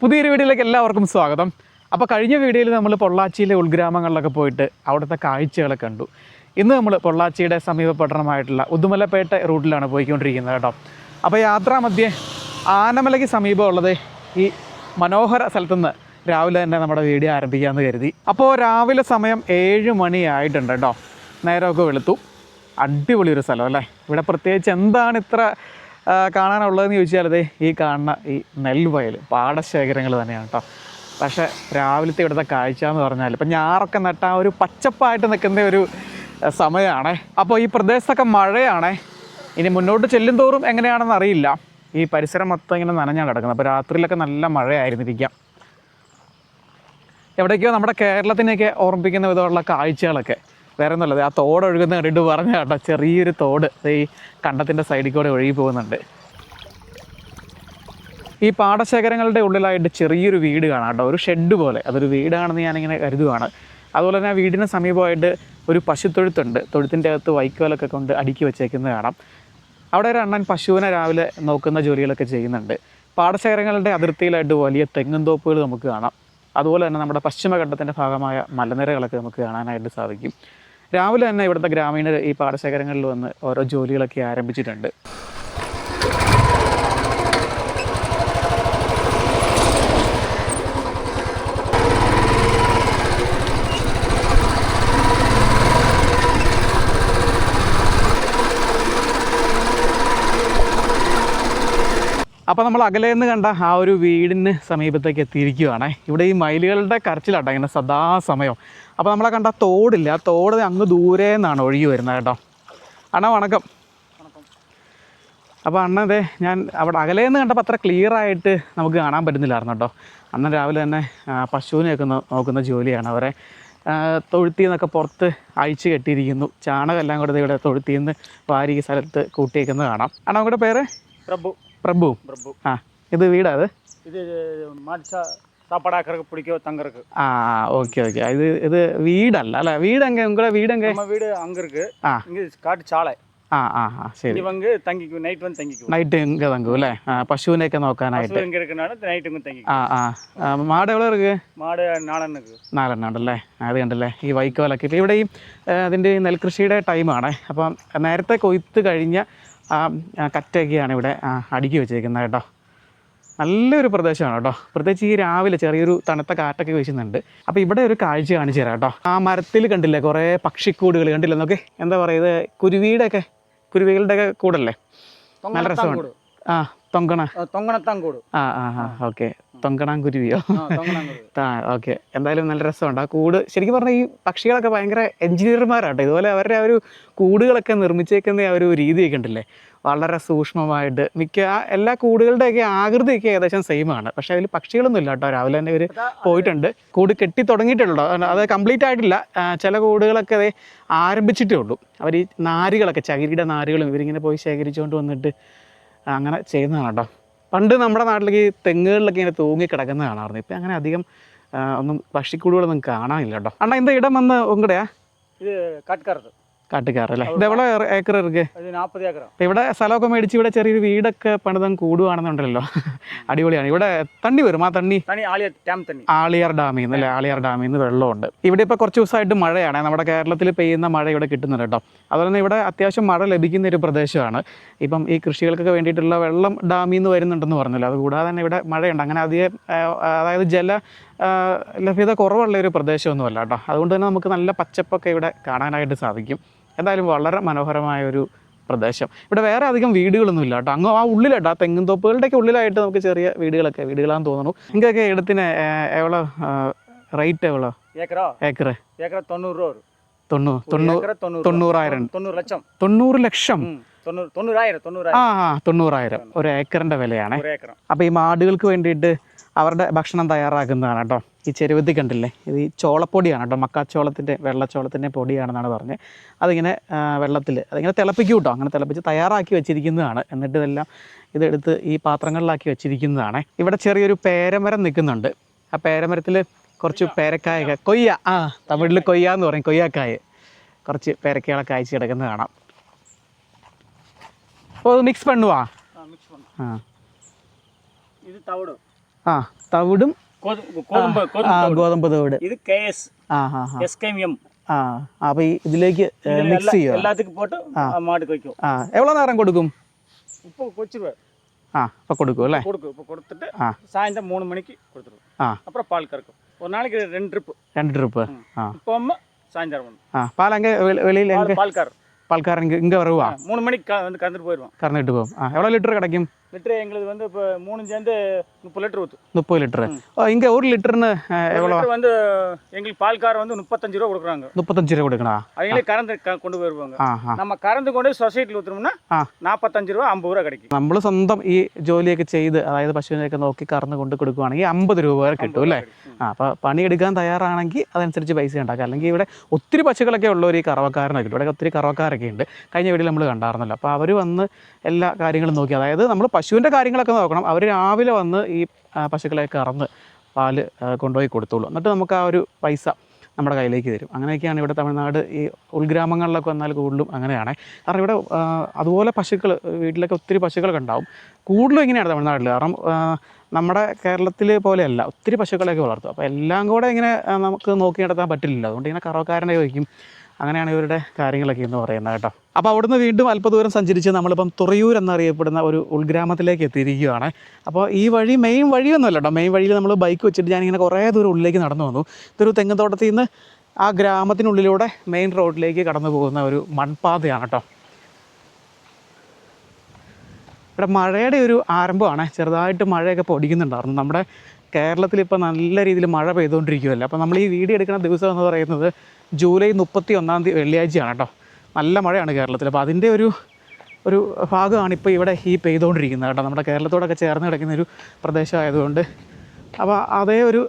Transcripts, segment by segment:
പുതിയൊരു വീഡിയോയിലേക്ക് എല്ലാവർക്കും സ്വാഗതം. അപ്പോൾ കഴിഞ്ഞ വീഡിയോയിൽ നമ്മൾ പൊള്ളാച്ചിയിലെ ഉൾഗ്രാമങ്ങളിലൊക്കെ പോയിട്ട് അവിടുത്തെ കാഴ്ചകളെ കണ്ടു. ഇന്ന് നമ്മൾ പൊള്ളാച്ചിയുടെ സമീപ പട്ടണമായിട്ടുള്ള ഉദുമലപ്പേട്ട റൂട്ടിലാണ് പോയിക്കൊണ്ടിരിക്കുന്നത് കേട്ടോ. അപ്പോൾ യാത്രാമധ്യേ ആനമലയ്ക്ക് സമീപമുള്ളത് ഈ മനോഹര സ്ഥലത്തുനിന്ന് രാവിലെ തന്നെ നമ്മുടെ വീഡിയോ ആരംഭിക്കാമെന്ന് കരുതി. അപ്പോൾ രാവിലെ സമയം 7 മണിയായിട്ടുണ്ട് കേട്ടോ. നേരമൊക്കെ വെളുത്തു. അടിപൊളിയൊരു സ്ഥലം അല്ലേ. ഇവിടെ പ്രത്യേകിച്ച് എന്താണ് ഇത്ര കാണാനുള്ളതെന്ന് ചോദിച്ചാൽ അതെ ഈ കാണുന്ന ഈ നെൽവയൽ പാടശേഖരങ്ങൾ തന്നെയാണ് കേട്ടോ. പക്ഷേ രാവിലത്തെ ഇവിടുത്തെ കാഴ്ച എന്ന് പറഞ്ഞാൽ ഇപ്പം ഞാറൊക്കെ നട്ട ഒരു പച്ചപ്പായിട്ട് നിൽക്കുന്ന ഒരു സമയമാണേ. അപ്പോൾ ഈ പ്രദേശത്തൊക്കെ മഴയാണേ. ഇനി മുന്നോട്ട് ചെല്ലും തോറും എങ്ങനെയാണെന്ന് അറിയില്ല. ഈ പരിസരം മൊത്തം ഇങ്ങനെ നനഞ്ഞാണ് കിടക്കുന്നത്. അപ്പോൾ രാത്രിയിലൊക്കെ നല്ല മഴയായിരുന്നിരിക്കാം. എവിടേക്കോ നമ്മുടെ കേരളത്തിനെയൊക്കെ ഓർമ്മിപ്പിക്കുന്ന വിധമുള്ള കാഴ്ചകളൊക്കെ വേറെ ഒന്നുമല്ലത്. ആ തോട് ഒഴുകുന്ന കണ്ടിട്ട് പറഞ്ഞ കേട്ടോ. ചെറിയൊരു തോട് ഈ കണ്ടത്തിൻ്റെ സൈഡിൽ കൂടെ ഒഴുകി പോകുന്നുണ്ട്. ഈ പാടശേഖരങ്ങളുടെ ഉള്ളിലായിട്ട് ചെറിയൊരു വീട് കാണാം കേട്ടോ. ഒരു ഷെഡ് പോലെ. അതൊരു വീടാണെന്ന് ഞാനിങ്ങനെ കരുതുവാണ്. അതുപോലെ തന്നെ ആ വീടിന് സമീപമായിട്ട് ഒരു പശുത്തൊഴുത്തുണ്ട്. തൊഴുത്തിൻ്റെ അകത്ത് വൈക്കോലൊക്കെ കൊണ്ട് അടുക്കി വെച്ചേക്കുന്നത് കാണാം. അവിടെ ഒരു അണ്ണൻ പശുവിനെ രാവിലെ നോക്കുന്ന ജോലികളൊക്കെ ചെയ്യുന്നുണ്ട്. പാടശേഖരങ്ങളുടെ അതിർത്തിയിലായിട്ട് വലിയ തെങ്ങും തോപ്പുകൾ നമുക്ക് കാണാം. അതുപോലെ തന്നെ നമ്മുടെ പശ്ചിമഘട്ടത്തിൻ്റെ ഭാഗമായ മലനിരകളൊക്കെ നമുക്ക് കാണാനായിട്ട് സാധിക്കും. രാവിലെ തന്നെ ഇവിടുത്തെ ഗ്രാമീണർ ഈ പാടശേഖരങ്ങളിൽ വന്ന് ഓരോ ജോലികളൊക്കെ ആരംഭിച്ചിട്ടുണ്ട്. അപ്പോൾ നമ്മൾ അകലെ നിന്ന് കണ്ട ആ ഒരു വീടിന് സമീപത്തേക്ക് എത്തിയിരിക്കുകയാണേ. ഇവിടെ ഈ മയിലുകളുടെ കരച്ചിലാട്ടോ ഇങ്ങനെ സദാസമയം. അപ്പോൾ നമ്മളെ കണ്ട തോടില്ല, തോട് അങ്ങ് ദൂരെ നിന്നാണ് ഒഴുകി വരുന്നത് കേട്ടോ. അണ്ണ വണക്കം. അപ്പോൾ അണ്ണതേ ഞാൻ അവിടെ അകലെ നിന്ന് കണ്ടപ്പോൾ അത്ര ക്ലിയറായിട്ട് നമുക്ക് കാണാൻ പറ്റുന്നില്ലായിരുന്നു കേട്ടോ. അണ്ണൻ രാവിലെ തന്നെ പശുവിനെയൊക്കെ നോക്കുന്ന ജോലിയാണ്. അവരെ തൊഴുത്തിൽ നിന്നൊക്കെ പുറത്ത് അഴിച്ച് കെട്ടിയിരിക്കുന്നു. ചാണകമെല്ലാം കൂടെ ഇവിടെ തൊഴുത്തിൽ നിന്ന് വാരി ഈ സ്ഥലത്ത് കൂട്ടിയേക്കുന്നത് കാണാം. അണ്ണ നമ്മുടെ പേര് പ്രഭു. ആ, ഇത് വീടാ? അത് ഇത് சாப்பாடாக்கறதுக்கு பிடிக்கும் தங்கறதுக்கு. Okay okay. இது வீடல்ல அല്ല வீடு எங்க? உங்களோட வீடு எங்க? நம்ம வீடு அங்க இருக்கு. இங்க காட்டு சாலை. ശരി. ഇനി വന്ന് തങ്ങിക്കും. നൈറ്റ് വന്ന് തങ്ങിക്കും. നൈറ്റ് ഇങ്ങ തങ്ങും അല്ലേ? പശുവിനെയൊക്കെ നോക്കാനായിട്ട്. പശു ഇങ്ങ இருக்கனால നൈറ്റ് ഇങ്ങ തങ്ങിക്കും. മാട് എവിടെ ഇருக்கு? മാട് 4 ഇருக்கு. 4 ഉണ്ടല്ലേ. അത് കണ്ടല്ലേ ഈ വൈക്കോലൊക്കെ. ഇപ്പോൾ ഇവിടെ ഈ അതിൻ്റെ നെൽകൃഷിയുടെ ടൈമാണ്. അപ്പം നേരത്തെ കൊയ്ത്ത് കഴിഞ്ഞ കറ്റയൊക്കെയാണ് ഇവിടെ അടുക്കി വെച്ചേക്കുന്നത് കേട്ടോ. നല്ലൊരു പ്രദേശമാണ് കേട്ടോ. പ്രത്യേകിച്ച് ഈ രാവിലെ ചെറിയൊരു തണുത്ത കാറ്റൊക്കെ വീശുന്നുണ്ട്. അപ്പോൾ ഇവിടെ ഒരു കാഴ്ച കാണിച്ചു തരാം കേട്ടോ. ആ മരത്തിൽ കണ്ടില്ലേ കുറേ പക്ഷിക്കൂടുകൾ കണ്ടില്ലേ നോക്കെ. എന്താ പറയുക, ഇത് കുരുവികളുടെയൊക്കെ കൂടല്ലേ. നല്ല രസമാണ്. തൊങ്കണത്താങ്കൂട്. ഓക്കെ. തൊങ്കണാങ്കുരുവിയോ? ഓക്കെ. എന്തായാലും നല്ല രസമുണ്ട് ആ കൂട്. ശരിക്കും പറഞ്ഞാൽ ഈ പക്ഷികളൊക്കെ ഭയങ്കര എൻജിനീയർമാരാട്ടോ. ഇതുപോലെ അവരുടെ ആ ഒരു കൂടുകളൊക്കെ നിർമ്മിച്ചേക്കുന്ന ആ ഒരു രീതിയൊക്കെ ഉണ്ടല്ലേ, വളരെ സൂക്ഷ്മമായിട്ട്. എല്ലാ കൂടുകളുടെയൊക്കെ ആകൃതിയൊക്കെ ഏകദേശം സെയിമാണ്. പക്ഷേ അതിൽ പക്ഷികളൊന്നും ഇല്ല കേട്ടോ. രാവിലെ തന്നെ ഇവർ പോയിട്ടുണ്ട്. കൂട് കെട്ടി തുടങ്ങിയിട്ടുള്ളൂ. അത് കംപ്ലീറ്റ് ആയിട്ടില്ല. ചില കൂടുകളൊക്കെ അത് ആരംഭിച്ചിട്ടേ ഉള്ളൂ. അവർ ഈ നാരുകളൊക്കെ, ചകിരിയുടെ നാരുകളും ഇവരിങ്ങനെ പോയി ശേഖരിച്ചുകൊണ്ട് വന്നിട്ട് അങ്ങനെ ചെയ്യുന്നതാണ് കേട്ടോ. പണ്ട് നമ്മുടെ നാട്ടിലേക്ക് തെങ്ങുകളിലൊക്കെ ഇങ്ങനെ തൂങ്ങി കിടക്കുന്ന കാണാറുണ്ട്. ഇപ്പം അങ്ങനെ അധികം ഒന്നും പക്ഷിക്കൂടുകളൊന്നും കാണാനില്ല കേട്ടോ. അണ്ണാ இந்த இடம் வந்து உங்கடையா? ഇത് കാട്ടുകാരല്ലേ. ഇത് എവിടെ ഏക്കർ ഇருக்கு? 40 ഏക്കർ. ഇവിടെ സ്ഥലമൊക്കെ മേടിച്ച് ഇവിടെ ചെറിയൊരു വീടൊക്കെ പണിതം കൂടുകയാണെന്നുണ്ടല്ലോ. അടിപൊളിയാണ്. ഇവിടെ തണ്ണി വരും. ആ തണ്ണി ആളിയാർ ഡാമിൽ നിന്ന് അല്ലേ? ആളിയാർ ഡാമിൽ നിന്ന് വെള്ളമുണ്ട്. ഇവിടെ ഇപ്പോൾ കുറച്ച് ദിവസമായിട്ട് മഴയാണ്. നമ്മുടെ കേരളത്തിൽ പെയ്യുന്ന മഴ ഇവിടെ കിട്ടുന്നുണ്ട് കേട്ടോ. അതുപോലെ തന്നെ ഇവിടെ അത്യാവശ്യം മഴ ലഭിക്കുന്ന ഒരു പ്രദേശമാണ്. ഇപ്പം ഈ കൃഷികൾക്കൊക്കെ വേണ്ടിയിട്ടുള്ള വെള്ളം ഡാമിൽ നിന്ന് വരുന്നുണ്ടെന്ന് പറഞ്ഞല്ലോ. അതുകൂടാതെ തന്നെ ഇവിടെ മഴയുണ്ട്. അങ്ങനെ അധികം അതായത് ജല ലഭ്യത കുറവുള്ള ഒരു പ്രദേശമൊന്നുമല്ല കേട്ടോ. അതുകൊണ്ട് തന്നെ നമുക്ക് നല്ല പച്ചപ്പൊക്കെ ഇവിടെ കാണാനായിട്ട് സാധിക്കും. എന്തായാലും വളരെ മനോഹരമായ ഒരു പ്രദേശം. ഇവിടെ വേറെ അധികം വീടുകളൊന്നും ഇല്ല കേട്ടോ. അങ്ങ് ആ ഉള്ളിലായിട്ട് ആ തെങ്ങും തോപ്പുകളുടെയൊക്കെ ഉള്ളിലായിട്ട് നമുക്ക് ചെറിയ വീടുകളാന്ന് തോന്നുന്നു. നിങ്ങൾക്ക് ഇടത്തിന് എവ്വളോ റേറ്റ്? എവ്വളോ ഏക്കർ? 90 രൂപ. 90 ലക്ഷം. 90,000 ഒരു ഏക്കറിന്റെ വിലയാണ്. അപ്പോൾ ഈ മാടുകൾക്ക് വേണ്ടിയിട്ട് അവരുടെ ഭക്ഷണം തയ്യാറാക്കുന്നതാണ് കേട്ടോ. ഈ ചെരുവത്തി കണ്ടില്ലേ, ഇത് ഈ ചോളപ്പൊടിയാണ് കേട്ടോ. മക്കാച്ചോളത്തിൻ്റെ വെള്ളച്ചോളത്തിൻ്റെ പൊടിയാണെന്നാണ് പറഞ്ഞത്. അതിങ്ങനെ വെള്ളത്തിൽ അതിങ്ങനെ തിളപ്പിക്കും കേട്ടോ. അങ്ങനെ തിളപ്പിച്ച് തയ്യാറാക്കി വെച്ചിരിക്കുന്നതാണ്. എന്നിട്ട് ഇതെടുത്ത് ഈ പാത്രങ്ങളിലാക്കി വെച്ചിരിക്കുന്നതാണ്. ഇവിടെ ചെറിയൊരു പേരമരം നിൽക്കുന്നുണ്ട്. ആ പേരമരത്തിൽ കുറച്ച് പേരക്കായൊക്കെ തമിഴിൽ കൊയ്യ എന്ന് പറയും. കൊയ്യാക്കായ കുറച്ച് പേരക്കകളൊക്കെ അയച്ച് കിടക്കുന്നത് കാണാം. അപ്പോൾ അത് മിക്സ് பண்ணுவா? இது தவிடு. ആ തവിടും ഗോതമ്പ് തവിട്. ഇത് KS SKM. അപ്പോൾ ഇതിലേക്ക് മിക്സ് ചെയ്യുക, എല്ലാത്തിനും പോട്ട് മാടിക്ക് വയ്ക്കും. എவ்வளோ നേരം കൊടുക്കും? ഇപ്പോൾ കൊച്ചു അപ്പോൾ കൊടുക്കും അല്ലേ? இப்போ கொடுத்துட்டு சாயந்தரம் 3 மணிக்கு கொடுத்துருவோம். அப்புறம் பால் கறக்கும். ஒரு நாளைக்கு 2 ட்ரிப்பு. இப்போ சாயந்தரம் பால் அங்கே வெளியில் பால்காரன் இங்கே வருவா? 3 மணிக்கு வந்து கறந்துட்டு போயிடுவான். கறந்துட்டு போகும். எவ்வளோ லிட்டர் கிடைக்கும்? லிட்டரு எங்களுக்கு வந்து இப்போ 3 சேர்ந்து 30 லிட்டர் ஊற்று. 30 லிட்டரு. இங்கே 1 லிட்டர்னு எவ்வளோ? வந்து எங்களுக்கு பால்காரர் வந்து 35 ரூபா கொடுக்குறாங்க. 35 ரூபா கொடுக்கணும். அவங்களே கறந்து கொண்டு போயிருவாங்க. நம்ம கறந்து கொண்டு சொசைட்டியில் ஊற்றுனோம்னா 45 രൂപ 50 രൂപ கிடைக்கும். നമ്മൾ സ്വന്തം ഈ ജോലിയൊക്കെ ചെയ്ത്, അതായത് പശുവിനെയൊക്കെ നോക്കി കറന്ന് കൊണ്ട് കൊടുക്കുകയാണെങ്കിൽ 50 രൂപ വരെ കിട്ടും അല്ലേ? അപ്പോൾ പണിയെടുക്കാൻ തയ്യാറാണെങ്കിൽ അതനുസരിച്ച് പൈസ ഉണ്ടാക്കുക. അല്ലെങ്കിൽ ഇവിടെ ഒത്തിരി പശുക്കളൊക്കെ ഉള്ള ഒരു കറവക്കാരനൊക്കെ ഇവിടെ ഒത്തിരി കറവക്കാരൊക്കെ ഉണ്ട്. കഴിഞ്ഞ വീട്ടിൽ നമ്മൾ കണ്ടായിരുന്നല്ലോ. അപ്പോൾ അവർ വന്ന് എല്ലാ കാര്യങ്ങളും നോക്കി, അതായത് നമ്മൾ പശുവിൻ്റെ കാര്യങ്ങളൊക്കെ നോക്കണം. അവർ രാവിലെ വന്ന് ഈ പശുക്കളെ കറന്ന് പാല് കൊണ്ടുപോയി കൊടുത്തോളൂ. എന്നിട്ട് നമുക്ക് ആ ഒരു പൈസ നമ്മുടെ കയ്യിലേക്ക് തരും. അങ്ങനെയൊക്കെയാണ് ഇവിടെ തമിഴ്നാട് ഈ ഉൾഗ്രാമങ്ങളിലൊക്കെ വന്നാൽ കൂടുതലും അങ്ങനെയാണ്. കാരണം ഇവിടെ അതുപോലെ പശുക്കൾ വീട്ടിലൊക്കെ ഒത്തിരി പശുക്കളൊക്കെ ഉണ്ടാവും. കൂടുതലും ഇങ്ങനെയാണ് തമിഴ്നാട്ടിൽ. കാരണം നമ്മുടെ കേരളത്തിൽ പോലെയല്ല, ഒത്തിരി പശുക്കളെയൊക്കെ വളർത്തും. അപ്പോൾ എല്ലാം കൂടെ ഇങ്ങനെ നമുക്ക് നോക്കി നടത്താൻ പറ്റില്ല. അതുകൊണ്ട് ഇങ്ങനെ കറവക്കാരനെ ചോദിക്കും. അങ്ങനെയാണ് ഇവരുടെ കാര്യങ്ങളൊക്കെ എന്ന് പറയുന്നത് കേട്ടോ. അപ്പോൾ അവിടുന്ന് വീണ്ടും അല്പദൂരം സഞ്ചരിച്ച് നമ്മളിപ്പം തുറയൂർ എന്നറിയപ്പെടുന്ന ഒരു ഉൾഗ്രാമത്തിലേക്ക് എത്തിയിരിക്കുകയാണ്. അപ്പോൾ ഈ വഴി മെയിൻ വഴിയൊന്നുമല്ല കേട്ടോ. മെയിൻ വഴിയിൽ നമ്മൾ ബൈക്ക് വെച്ചിട്ട് ഞാനിങ്ങനെ കുറേ ദൂരം ഉള്ളിലേക്ക് നടന്നു വന്നു. ഇതൊരു തെങ്ങുതോട്ടത്തിൽ നിന്ന് ആ ഗ്രാമത്തിനുള്ളിലൂടെ മെയിൻ റോഡിലേക്ക് കടന്നു പോകുന്ന ഒരു മൺപാതയാണ് കേട്ടോ. ഇവിടെ മഴയുടെ ഒരു ആരംഭമാണ്. ചെറുതായിട്ട് മഴയൊക്കെ പൊടിക്കുന്നുണ്ടായിരുന്നു. നമ്മുടെ കേരളത്തിൽ ഇപ്പോൾ നല്ല രീതിയിൽ മഴ പെയ്തുകൊണ്ടിരിക്കുകയല്ലേ. അപ്പോൾ നമ്മൾ ഈ വീഡിയോ എടുക്കുന്ന ദിവസം എന്ന് പറയുന്നത് ജൂലൈ 31 വെള്ളിയാഴ്ചയാണ് കേട്ടോ. നല്ല മഴയാണ് കേരളത്തിൽ. അപ്പോൾ അതിൻ്റെ ഒരു ഭാഗമാണ് ഇപ്പോൾ ഇവിടെ ഈ പെയ്തുകൊണ്ടിരിക്കുന്നത് കേട്ടോ. നമ്മുടെ കേരളത്തോടൊക്കെ ചേർന്ന് കിടക്കുന്ന ഒരു പ്രദേശമായതുകൊണ്ട്. അപ്പോൾ അതായത്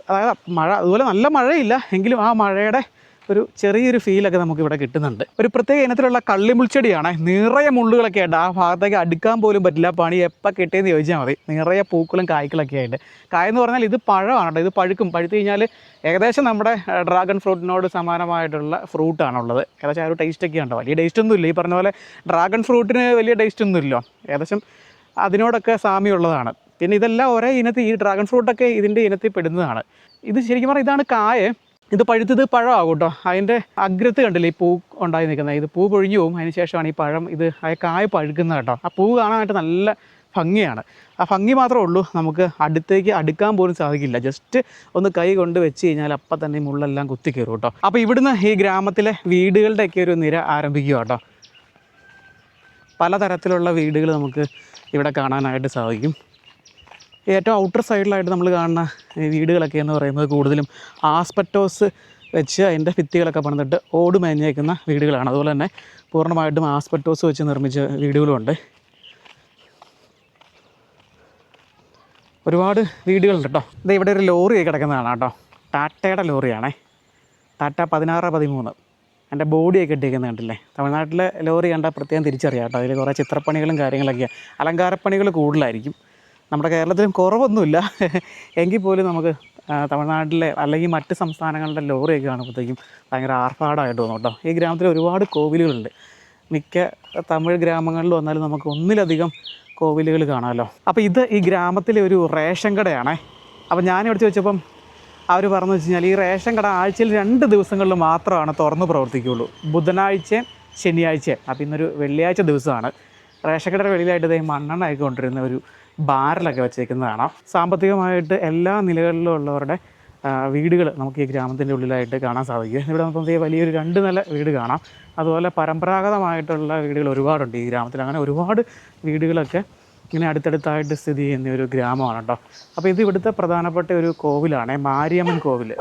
മഴ അതുപോലെ നല്ല മഴയില്ല എങ്കിലും ആ മഴയുടെ ഒരു ചെറിയൊരു ഫീലൊക്കെ നമുക്കിവിടെ കിട്ടുന്നുണ്ട്. ഒരു പ്രത്യേക ഇനത്തിലുള്ള കള്ളിമുൾച്ചെടിയാണ്. നിറയെ മുള്ളുകളൊക്കെ ആയിട്ട് ആ ഭാഗത്തേക്ക് അടുക്കാൻ പോലും പറ്റില്ല. പണി എപ്പോൾ കിട്ടിയെന്ന് ചോദിച്ചാൽ മതി. നിറയെ പൂക്കളും കായ്ക്കളൊക്കെ ആയിട്ട്. കായെന്ന് പറഞ്ഞാൽ ഇത് പഴമാണ് കേട്ടോ. ഇത് പഴുത്ത് കഴിഞ്ഞാൽ ഏകദേശം നമ്മുടെ ഡ്രാഗൺ ഫ്രൂട്ടിനോട് സമാനമായിട്ടുള്ള ഫ്രൂട്ടാണുള്ളത്. ഏകദേശം ആ ഒരു ടേസ്റ്റൊക്കെ ഉണ്ടോ. വലിയ ടേസ്റ്റൊന്നുമില്ല. ഈ പറഞ്ഞ പോലെ ഡ്രാഗൺ ഫ്രൂട്ടിന് വലിയ ടേസ്റ്റൊന്നുമില്ല. ഏകദേശം അതിനോടൊക്കെ സാമ്യമുള്ളതാണ്. പിന്നെ ഇതെല്ലാം ഒരേ ഇനത്തിൽ, ഈ ഡ്രാഗൺ ഫ്രൂട്ടൊക്കെ ഇതിൻ്റെ ഇനത്തിൽ പെടുന്നതാണ്. ഇത് ശരിക്കും പറഞ്ഞാൽ ഇതാണ് കായ. ഇത് പഴുത്തത് പഴമാകും കേട്ടോ. അതിൻ്റെ അഗ്രത്ത് കണ്ടില്ലേ ഈ പൂ ഉണ്ടായി നിൽക്കുന്നത്. ഇത് പൂ പൊഴിഞ്ഞു പോകും. അതിന് ശേഷമാണ് ഈ പഴം ആ കായ പഴുക്കുന്നത് കേട്ടോ. ആ പൂ കാണാനായിട്ട് നല്ല ഭംഗിയാണ്. ആ ഭംഗി മാത്രമേ ഉള്ളൂ. നമുക്ക് അടുത്തേക്ക് അടുക്കാൻ പോലും സാധിക്കില്ല. ജസ്റ്റ് ഒന്ന് കൈ കൊണ്ട് വെച്ച് കഴിഞ്ഞാൽ അപ്പം തന്നെ മുള്ളെല്ലാം കുത്തി കയറും കേട്ടോ. അപ്പോൾ ഇവിടുന്ന് ഈ ഗ്രാമത്തിലെ വീടുകളുടെയൊക്കെ ഒരു നിര ആരംഭിക്കുക കേട്ടോ. പലതരത്തിലുള്ള വീടുകൾ നമുക്ക് ഇവിടെ കാണാനായിട്ട് സാധിക്കും. ഏറ്റവും ഔട്ടർ സൈഡിലായിട്ട് നമ്മൾ കാണുന്ന വീടുകളൊക്കെ എന്ന് പറയുന്നത് കൂടുതലും ആസ്പെറ്റോസ് വെച്ച് അതിൻ്റെ ഭിത്തികളൊക്കെ പണിതിട്ട് ഓട് മേഞ്ഞേക്കുന്ന വീടുകളാണ്. അതുപോലെ തന്നെ പൂർണ്ണമായിട്ടും ആസ്പെറ്റോസ് വെച്ച് നിർമ്മിച്ച വീടുകളുമുണ്ട്. ഒരുപാട് വീടുകളുണ്ട് കേട്ടോ. ഇത് ഇവിടെ ഒരു ലോറി കിടക്കുന്നതാണ് കേട്ടോ. ടാറ്റയുടെ ലോറിയാണേ. ടാറ്റ 1613. എൻ്റെ ബോഡിയൊക്കെ ഇട്ടിരിക്കുന്നത് കണ്ടില്ലേ. തമിഴ്നാട്ടിലെ ലോറി കണ്ടാൽ പ്രത്യേകം തിരിച്ചറിയാം കേട്ടോ. അതിൽ കുറേ ചിത്രപ്പണികളും കാര്യങ്ങളൊക്കെയാണ്. അലങ്കാരപ്പണികൾ കൂടുതലായിരിക്കും. നമ്മുടെ കേരളത്തിലും കുറവൊന്നുമില്ല. എങ്കിൽ പോലും നമുക്ക് തമിഴ്നാട്ടിലെ അല്ലെങ്കിൽ മറ്റ് സംസ്ഥാനങ്ങളുടെ ലോറിയൊക്കെ കാണുമ്പോഴത്തേക്കും ഭയങ്കര ആർഭാടമായിട്ട് തോന്നും കേട്ടോ. ഈ ഗ്രാമത്തിൽ ഒരുപാട് കോവിലുകളുണ്ട്. മിക്ക തമിഴ് ഗ്രാമങ്ങളിൽ വന്നാലും നമുക്ക് ഒന്നിലധികം കോവിലുകൾ കാണാമല്ലോ. അപ്പോൾ ഇത് ഈ ഗ്രാമത്തിലെ ഒരു റേഷൻ കടയാണേ. അപ്പോൾ ഞാനിവിടെ ചോദിച്ചപ്പം അവർ പറഞ്ഞു വെച്ച് കഴിഞ്ഞാൽ ഈ റേഷൻ കട ആഴ്ചയിൽ 2 ദിവസങ്ങളിൽ മാത്രമാണ് തുറന്ന് പ്രവർത്തിക്കുകയുള്ളൂ. ബുധനാഴ്ചയും ശനിയാഴ്ചയും. അപ്പോൾ ഇന്നൊരു വെള്ളിയാഴ്ച ദിവസമാണ്. റേഷൻ കടയുടെ വെളിയിലായിട്ട് മണ്ണെണ്ണയൊക്കെ കൊണ്ടിരുന്ന ഒരു ബാരലൊക്കെ വെച്ചേക്കുന്നത് കാണാം. സാമ്പത്തികമായിട്ട് എല്ലാ നിലകളിലും ഉള്ളവരുടെ വീടുകൾ നമുക്ക് ഈ ഗ്രാമത്തിൻ്റെ ഉള്ളിലായിട്ട് കാണാൻ സാധിക്കും. ഇവിടെ നമുക്ക് വലിയൊരു 2 നില വീട് കാണാം. അതുപോലെ പരമ്പരാഗതമായിട്ടുള്ള വീടുകൾ ഒരുപാടുണ്ട് ഈ ഗ്രാമത്തിൽ. അങ്ങനെ ഒരുപാട് വീടുകളൊക്കെ ഇങ്ങനെ അടുത്തടുത്തായിട്ട് സ്ഥിതി ചെയ്യുന്ന ഒരു ഗ്രാമമാണ് കേട്ടോ. അപ്പോൾ ഇത് ഇവിടുത്തെ പ്രധാനപ്പെട്ട ഒരു കോവിലാണ്, മാരിയമ്മൻ കോവിൽ.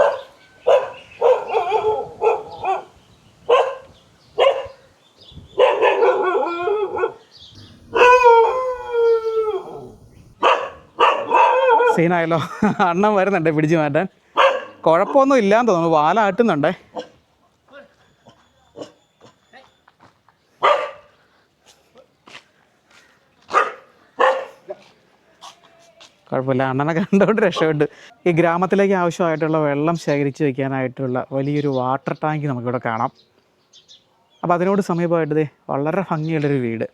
സീനായല്ലോ. അണ്ണൻ വരുന്നുണ്ട് പിടിച്ചു മാറ്റാൻ. കുഴപ്പമൊന്നും ഇല്ലാന്ന് തോന്നുന്നു. വാലാട്ടുന്നുണ്ടേ. കുഴപ്പമില്ല. അണ്ണനെ കണ്ടുകൊണ്ട് രക്ഷപ്പെട്ടു. ഈ ഗ്രാമത്തിലേക്ക് ആവശ്യമായിട്ടുള്ള വെള്ളം ശേഖരിച്ച് വയ്ക്കാനായിട്ടുള്ള വലിയൊരു വാട്ടർ ടാങ്ക് നമുക്കിവിടെ കാണാം. അപ്പോൾ അതിനോട് സമീപമായിട്ട് വളരെ ഭംഗിയുള്ളൊരു വീട്.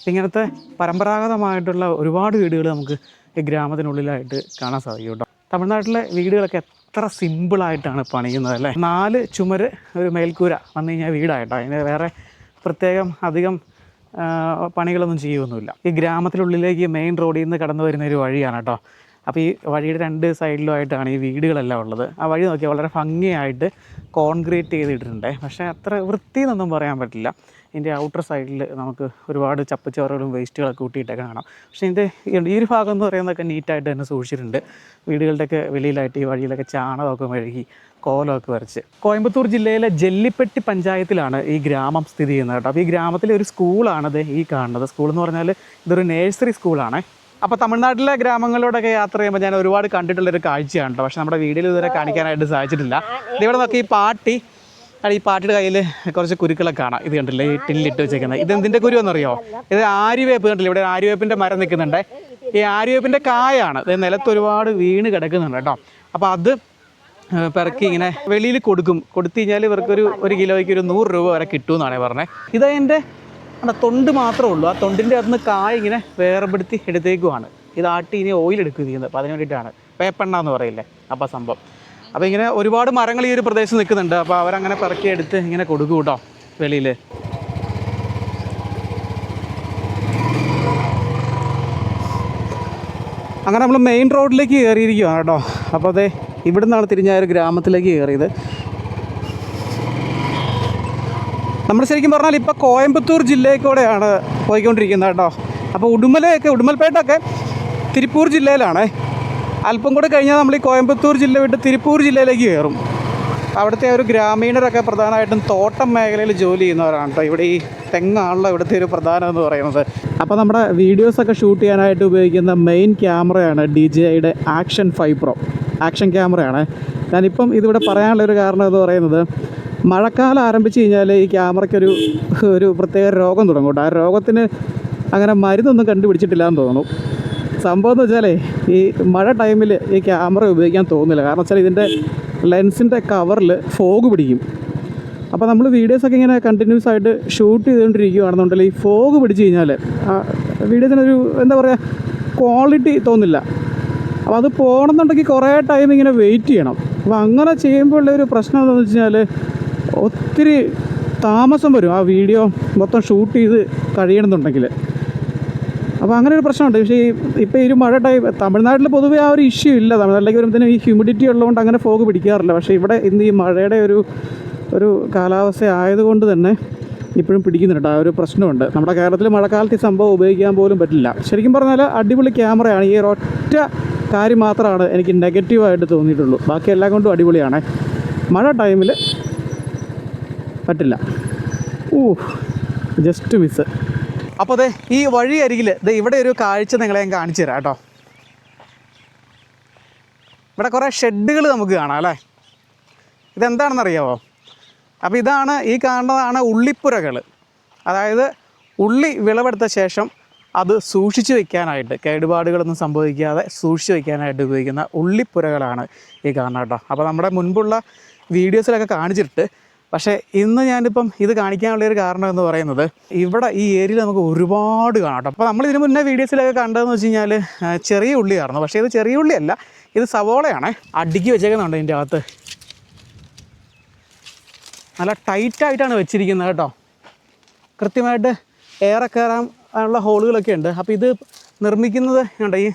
ഇങ്ങനത്തെ പരമ്പരാഗതമായിട്ടുള്ള ഒരുപാട് വീടുകൾ നമുക്ക് ഈ ഗ്രാമത്തിനുള്ളിലായിട്ട് കാണാൻ സാധിക്കും കേട്ടോ. തമിഴ്നാട്ടിലെ വീടുകളൊക്കെ എത്ര സിമ്പിളായിട്ടാണ് പണിയുന്നത് അല്ലേ. 4 ചുമര് ഒരു മേൽക്കൂര വന്നു കഴിഞ്ഞാൽ വീടായിട്ടോ. അതിന് വേറെ പ്രത്യേകം അധികം പണികളൊന്നും ചെയ്യുമൊന്നുമില്ല. ഈ ഗ്രാമത്തിനുള്ളിലേക്ക് മെയിൻ റോഡിൽ നിന്ന് കടന്നു വരുന്ന ഒരു വഴിയാണ് കേട്ടോ. അപ്പോൾ ഈ വഴിയുടെ 2 സൈഡിലുമായിട്ടാണ് ഈ വീടുകളെല്ലാം ഉള്ളത്. ആ വഴി നോക്കിയാൽ വളരെ ഭംഗിയായിട്ട് കോൺക്രീറ്റ് ചെയ്തിട്ടുണ്ട്. പക്ഷേ അത്ര വൃത്തിയെന്നൊന്നും പറയാൻ പറ്റില്ല. ഇതിൻ്റെ ഔട്ടർ സൈഡിൽ നമുക്ക് ഒരുപാട് ചപ്പുചവറുകളും വേസ്റ്റുകളൊക്കെ കൂട്ടിയിട്ടൊക്കെ കാണാം. പക്ഷേ ഇതിൻ്റെ ഈ ഒരു ഭാഗം എന്ന് പറയുന്നതൊക്കെ നീറ്റായിട്ട് തന്നെ സൂക്ഷിച്ചിട്ടുണ്ട്. വീടുകളുടെയൊക്കെ വെളിയിലായിട്ട് ഈ വഴിയിലൊക്കെ ചാണകമൊക്കെ മെഴുകി കോലമൊക്കെ വരച്ച്. കോയമ്പത്തൂർ ജില്ലയിലെ ജെല്ലിപ്പെട്ടി പഞ്ചായത്തിലാണ് ഈ ഗ്രാമം സ്ഥിതി ചെയ്യുന്നത് കേട്ടോ. അപ്പോൾ ഈ ഗ്രാമത്തിലെ ഒരു സ്കൂളാണിത് ഈ കാണുന്നത്. സ്കൂൾ എന്ന് പറഞ്ഞാൽ ഇതൊരു നേഴ്സറി സ്കൂളാണ്. അപ്പോൾ തമിഴ്നാട്ടിലെ ഗ്രാമങ്ങളിലൂടെയൊക്കെ യാത്ര ചെയ്യുമ്പോൾ ഞാൻ ഒരുപാട് കണ്ടിട്ടുള്ളൊരു കാഴ്ചയാണ് കേട്ടോ. പക്ഷേ നമ്മുടെ വീഡിയോയിൽ ഇതുവരെ കാണിക്കാനായിട്ട് സാധിച്ചിട്ടില്ല. ഇവിടെ നോക്കി ഈ പാട്ടിയുടെ കയ്യിൽ കുറച്ച് കുരുക്കളൊക്കെ കാണാം. ഇത് കണ്ടില്ലേ, ഈ ടിന്നിലിട്ട് വെച്ചേക്കുന്നത്. ഇത് എന്തിൻ്റെ കുരുവെന്നറിയോ? ഇത് ആര്യവേപ്പ് കണ്ടില്ലേ, ഇവിടെ ആര്യവേപ്പിൻ്റെ മരം നിൽക്കുന്നുണ്ട്. ഈ ആര്യവേപ്പിൻ്റെ കായാണ്. ഇത് നിലത്ത് ഒരുപാട് വീണ് കിടക്കുന്നുണ്ട് കേട്ടോ. അപ്പോൾ അത് പിറക്കി ഇങ്ങനെ വെളിയിൽ കൊടുത്തു കഴിഞ്ഞാൽ ഇവർക്കൊരു 1 കിലോയ്ക്ക് ഒരു 100 രൂപ വരെ കിട്ടുമെന്നാണ് പറഞ്ഞത്. ഇതതിൻ്റെ തൊണ്ട് മാത്രമേ ഉള്ളൂ. ആ തൊണ്ടിൻ്റെ അകത്തുനിന്ന് കായ ഇങ്ങനെ വേർപെടുത്തി എടുത്തേക്കുവാണ്. ഇത് ആട്ടി ഇനി ഓയിൽ എടുക്കുന്നത്. അപ്പോൾ അതിന് വേണ്ടിയിട്ടാണ് പേപ്പെണ്ണ എന്ന് പറയില്ലേ, അപ്പോൾ സംഭവം. അപ്പോൾ ഇങ്ങനെ ഒരുപാട് മരങ്ങൾ ഈ ഒരു പ്രദേശത്ത് നിൽക്കുന്നുണ്ട്. അപ്പോൾ അവരങ്ങനെ പെറുക്കിയെടുത്ത് ഇങ്ങനെ കൊടുക്കും കേട്ടോ വെളിയിൽ. അങ്ങനെ നമ്മൾ മെയിൻ റോഡിലേക്ക് കയറിയിരിക്കുകയാണ് കേട്ടോ. അപ്പോൾ അതെ, ഇവിടെ നിന്നാണ് തിരിഞ്ഞ ഒരു ഗ്രാമത്തിലേക്ക് കയറിയത്. നമ്മൾ ശരിക്കും പറഞ്ഞാൽ ഇപ്പോൾ കോയമ്പത്തൂർ ജില്ലയിലൂടെയാണ് പോയിക്കൊണ്ടിരിക്കുന്നത് കേട്ടോ. അപ്പോൾ ഉടുമൽപേട്ടൊക്കെ തിരുപ്പൂർ ജില്ലയിലാണ്. അല്പം കൂടെ കഴിഞ്ഞാൽ നമ്മൾ ഈ കോയമ്പത്തൂർ ജില്ല വിട്ട് തിരുപ്പൂർ ജില്ലയിലേക്ക് കയറും. അവിടുത്തെ ഒരു ഗ്രാമീണരൊക്കെ പ്രധാനമായിട്ടും തോട്ടം മേഖലയിൽ ജോലി ചെയ്യുന്നവരാണ് കേട്ടോ. ഇവിടെ ഈ തെങ്ങാണല്ലോ ഇവിടുത്തെ ഒരു പ്രധാനം എന്ന് പറയുന്നത്. അപ്പോൾ നമ്മുടെ വീഡിയോസൊക്കെ ഷൂട്ട് ചെയ്യാനായിട്ട് ഉപയോഗിക്കുന്ന മെയിൻ ക്യാമറയാണ് DJIയുടെ ആക്ഷൻ 5 Pro ആക്ഷൻ ക്യാമറയാണ്. ഞാനിപ്പം ഇതിവിടെ പറയാനുള്ളൊരു കാരണം എന്ന് പറയുന്നത്, മഴക്കാലം ആരംഭിച്ച് കഴിഞ്ഞാൽ ഈ ക്യാമറയ്ക്കൊരു പ്രത്യേക രോഗം തുടങ്ങും കേട്ടോ. ആ രോഗത്തിന് അങ്ങനെ മരുന്നൊന്നും കണ്ടുപിടിച്ചിട്ടില്ല എന്ന് തോന്നുന്നു. സംഭവം എന്ന് വെച്ചാൽ ഈ മഴ ടൈമിൽ ഈ ക്യാമറ ഉപയോഗിക്കാൻ തോന്നുന്നില്ല. കാരണം വെച്ചാൽ ഇതിൻ്റെ ലെൻസിൻ്റെ കവറിൽ ഫോഗ് പിടിക്കും. അപ്പോൾ നമ്മൾ വീഡിയോസൊക്കെ ഇങ്ങനെ കണ്ടിന്യൂസ് ആയിട്ട് ഷൂട്ട് ചെയ്തുകൊണ്ടിരിക്കുകയാണെന്നുണ്ടെങ്കിൽ ഈ ഫോഗ് പിടിച്ച് കഴിഞ്ഞാൽ ആ വീഡിയോസിനൊരു എന്താ പറയുക, ക്വാളിറ്റി തോന്നില്ല. അപ്പോൾ അത് പോകണമെന്നുണ്ടെങ്കിൽ കുറേ ടൈം ഇങ്ങനെ വെയിറ്റ് ചെയ്യണം. അപ്പോൾ അങ്ങനെ ചെയ്യുമ്പോൾ ഉള്ളൊരു പ്രശ്നം എന്താണെന്ന് വെച്ച് കഴിഞ്ഞാൽ ഒത്തിരി താമസം വരും ആ വീഡിയോ മൊത്തം ഷൂട്ട് ചെയ്ത് കഴിയണമെന്നുണ്ടെങ്കിൽ. അപ്പോൾ അങ്ങനെ ഒരു പ്രശ്നമുണ്ട്. പക്ഷേ ഇപ്പോൾ ഈ ഒരു മഴ ടൈം തമിഴ്നാട്ടിൽ പൊതുവേ ആ ഒരു ഇഷ്യൂ ഇല്ല. തമിഴ്നാട്ടിലേക്ക് വരുമ്പോഴത്തേനും ഈ ഹ്യൂമിഡിറ്റി ഉള്ളതുകൊണ്ട് അങ്ങനെ ഫോഗ് പിടിക്കാറില്ല. പക്ഷേ ഇവിടെ ഇന്ന് ഈ മഴയുടെ ഒരു കാലാവസ്ഥ ആയതുകൊണ്ട് തന്നെ ഇപ്പോഴും പിടിക്കുന്നുണ്ട്. ആ ഒരു പ്രശ്നമുണ്ട്. നമ്മുടെ കേരളത്തിൽ മഴക്കാലത്ത് ഈ സംഭവം ഉപയോഗിക്കാൻ പോലും പറ്റില്ല. ശരിക്കും പറഞ്ഞാൽ അടിപൊളി ക്യാമറയാണ്. ഈ ഒരൊറ്റ കാര്യം മാത്രമാണ് എനിക്ക് നെഗറ്റീവായിട്ട് തോന്നിയിട്ടുള്ളൂ. ബാക്കി എല്ലാം കൊണ്ടും അടിപൊളിയാണ്. മഴ ടൈമിൽ പറ്റില്ല. Just miss. അപ്പോൾ അതെ, ഈ വഴി അരികിൽ ഇവിടെ ഒരു കാഴ്ച നിങ്ങളെ ഞാൻ കാണിച്ചു തരാം കേട്ടോ. ഇവിടെ കുറേ ഷെഡുകൾ നമുക്ക് കാണാം അല്ലേ. ഇതെന്താണെന്നറിയാമോ? അപ്പോൾ ഈ കാണുന്നതാണ് ഉള്ളിപ്പുരകൾ. അതായത് ഉള്ളി വിളവെടുത്ത ശേഷം അത് സൂക്ഷിച്ച് വയ്ക്കാനായിട്ട്, കേടുപാടുകളൊന്നും സംഭവിക്കാതെ സൂക്ഷിച്ച് വയ്ക്കാനായിട്ട് ഉപയോഗിക്കുന്ന ഉള്ളിപ്പുരകളാണ് ഈ കാണുന്നത് കേട്ടോ. അപ്പോൾ നമ്മുടെ മുൻപുള്ള വീഡിയോസിലൊക്കെ കാണിച്ചിട്ട്, പക്ഷേ ഇന്ന് ഞാനിപ്പം ഇത് കാണിക്കാനുള്ളൊരു കാരണം എന്ന് പറയുന്നത്, ഇവിടെ ഈ ഏരിയയിൽ നമുക്ക് ഒരുപാട് കാണാം കേട്ടോ. അപ്പോൾ നമ്മൾ ഇതിന് മുന്നേ വീഡിയോസിലൊക്കെ കണ്ടതെന്ന് വെച്ച് കഴിഞ്ഞാൽ ചെറിയ ഉള്ളിയായിരുന്നു. പക്ഷേ ഇത് ചെറിയ ഉള്ളിയല്ല, ഇത് സവോളയാണ്. അടുക്കി വെച്ചേക്കുന്നുണ്ട് ഇതിൻ്റെ അകത്ത്. നല്ല ടൈറ്റായിട്ടാണ് വെച്ചിരിക്കുന്നത് കേട്ടോ. കൃത്യമായിട്ട് എയർ കയറാൻ ഉള്ള ഹോളുകളൊക്കെ ഉണ്ട്. അപ്പോൾ ഇത് നിർമ്മിക്കുന്നത് ഉണ്ട് ഈ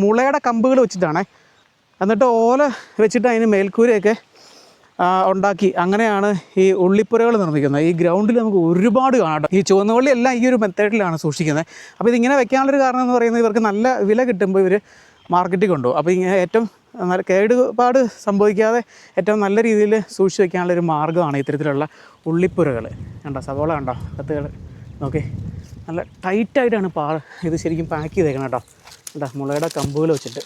മുളയുടെ കമ്പുകൾ വെച്ചിട്ടാണ്. എന്നിട്ട് ഓല വെച്ചിട്ട് അതിന് മേൽക്കൂരയൊക്കെ ഉണ്ടാക്കി അങ്ങനെയാണ് ഈ ഉള്ളിപ്പുരകൾ നിർമ്മിക്കുന്നത്. ഈ ഗ്രൗണ്ടിൽ നമുക്ക് ഒരുപാട് കാണാം. ഈ ചുവന്നുള്ളി എല്ലാം ഈ ഒരു മെത്തേഡിലാണ് സൂക്ഷിക്കുന്നത്. അപ്പോൾ ഇതിങ്ങനെ വെക്കാനുള്ളൊരു കാരണം എന്ന് പറയുന്നത്, ഇവർക്ക് നല്ല വില കിട്ടുമ്പോൾ ഇവർ മാർക്കറ്റിൽ കൊണ്ടുപോകും. അപ്പോൾ ഇങ്ങനെ ഏറ്റവും നല്ല കേടുപാട് സംഭവിക്കാതെ ഏറ്റവും നല്ല രീതിയിൽ സൂക്ഷിച്ച് വെക്കാനുള്ളൊരു മാർഗ്ഗമാണ് ഇത്തരത്തിലുള്ള ഉള്ളിപ്പുരകൾ. കണ്ടോ, സവോള കണ്ടോ, കത്തുകൾ നോക്കി നല്ല ടൈറ്റായിട്ടാണ് ഇത് ശരിക്കും പാക്ക് ചെയ്തേക്കണം കേട്ടോ. കണ്ടോ, മുളയുടെ കമ്പുകൾ വെച്ചിട്ട്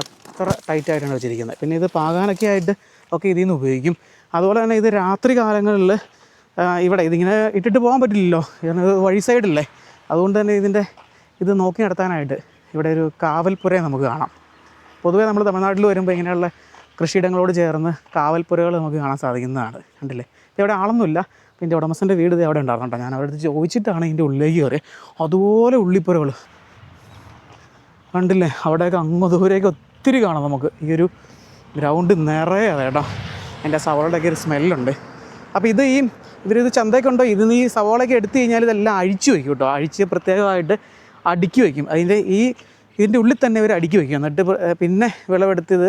അത്ര ടൈറ്റായിട്ടാണ് വെച്ചിരിക്കുന്നത്. പിന്നെ ഇത് പാകാനൊക്കെ ആയിട്ട് ഒക്കെ ഇതിൽ നിന്ന് ഉപയോഗിക്കും. അതുപോലെ തന്നെ ഇത് രാത്രി കാലങ്ങളിൽ ഇവിടെ ഇതിങ്ങനെ ഇട്ടിട്ട് പോകാൻ പറ്റില്ലല്ലോ, കാരണം ഇത് വഴി സൈഡല്ലേ. അതുകൊണ്ട് തന്നെ ഇത് നോക്കി നടത്താനായിട്ട് ഇവിടെ ഒരു കാവൽപ്പുരയെ നമുക്ക് കാണാം. പൊതുവേ നമ്മൾ തമിഴ്നാട്ടിൽ വരുമ്പോൾ ഇങ്ങനെയുള്ള കൃഷിയിടങ്ങളോട് ചേർന്ന് കാവൽപ്പുരകൾ നമുക്ക് കാണാൻ സാധിക്കുന്നതാണ്. കണ്ടില്ലേ, ഇവിടെ ആളൊന്നുമില്ല. ഇതിൻ്റെ ഉടമസ്ഥൻ്റെ വീട് ഇത് അവിടെ ഉണ്ടായിരുന്നു കേട്ടോ. ഞാൻ അവരുടെ അടുത്ത് ചോദിച്ചിട്ടാണ് ഇതിൻ്റെ ഉള്ളിലേക്ക് കയറി. അതുപോലെ ഉള്ളിപ്പുരകൾ കണ്ടില്ലേ, അവിടെയൊക്കെ അങ്ങ് ദൂരെയൊക്കെ ഒത്തിരി കാണാം നമുക്ക്. ഈ ഒരു ഗ്രൗണ്ട് നിറയെ കേട്ടോ. അതിൻ്റെ സവോളയുടെയൊക്കെ ഒരു സ്മെല്ലുണ്ട്. അപ്പോൾ ഇവരിത് ചന്തയ്ക്കുണ്ടോ, ഇതിന് ഈ സവോളയൊക്കെ എടുത്തു കഴിഞ്ഞാൽ ഇതെല്ലാം അഴിച്ചു വയ്ക്കും കേട്ടോ. അഴിച്ച് പ്രത്യേകമായിട്ട് അടുക്കി വയ്ക്കും. ഇതിൻ്റെ ഉള്ളിൽ തന്നെ ഇവർ അടുക്കി വയ്ക്കും. എന്നിട്ട് പിന്നെ വിളവെടുത്ത് ഇത്